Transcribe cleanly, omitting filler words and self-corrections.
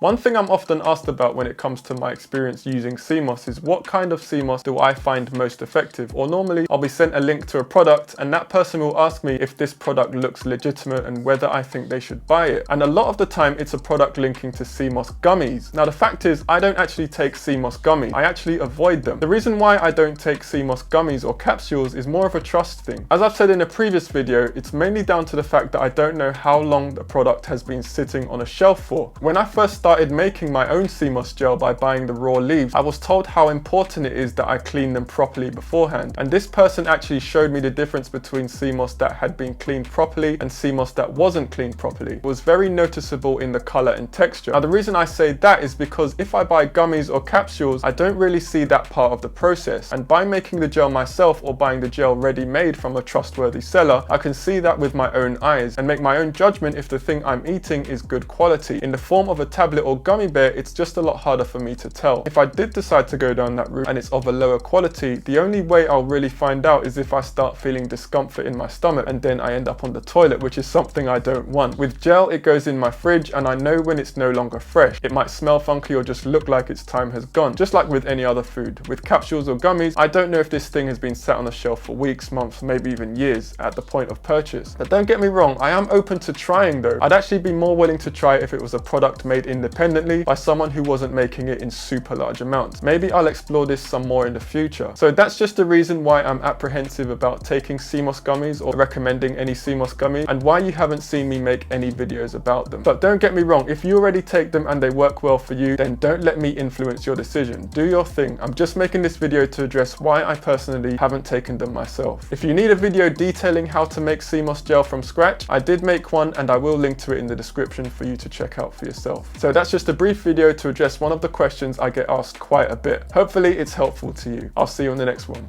One thing I'm often asked about when it comes to my experience using sea moss is what kind of sea moss do I find most effective? Or normally I'll be sent a link to a product and that person will ask me if this product looks legitimate and whether I think they should buy it. And a lot of the time it's a product linking to sea moss gummies. Now the fact is I don't actually take sea moss gummies, I actually avoid them. The reason why I don't take sea moss gummies or capsules is more of a trust thing. As I've said in a previous video, it's mainly down to the fact that I don't know how long the product has been sitting on a shelf for. When I first started making my own sea moss gel by buying the raw leaves, I was told how important it is that I clean them properly beforehand. And this person actually showed me the difference between sea moss that had been cleaned properly and sea moss that wasn't cleaned properly. It was very noticeable in the color and texture. Now the reason I say that is because if I buy gummies or capsules, I don't really see that part of the process. And by making the gel myself or buying the gel ready-made from a trustworthy seller, I can see that with my own eyes and make my own judgment if the thing I'm eating is good quality. In the form of a tablet or gummy bear, it's just a lot harder for me to tell. If I did decide to go down that route and it's of a lower quality, the only way I'll really find out is if I start feeling discomfort in my stomach and then I end up on the toilet, which is something I don't want. With gel, it goes in my fridge and I know when it's no longer fresh. It might smell funky or just look like its time has gone, just like with any other food. With capsules or gummies, I don't know if this thing has been sat on the shelf for weeks, months, maybe even years at the point of purchase. But don't get me wrong, I am open to trying though. I'd actually be more willing to try if it was a product made independently by someone who wasn't making it in super large amounts. Maybe I'll explore this some more in the future. So that's just the reason why I'm apprehensive about taking sea moss gummies or recommending any sea moss gummies, and why you haven't seen me make any videos about them. But don't get me wrong, if you already take them and they work well for you, then don't let me influence your decision. Do your thing. I'm just making this video to address why I personally haven't taken them myself. If you need a video detailing how to make sea moss gel from scratch, I did make one and I will link to it in the description for you to check out for yourself. So that's just a brief video to address one of the questions I get asked quite a bit. Hopefully it's helpful to you. I'll see you on the next one.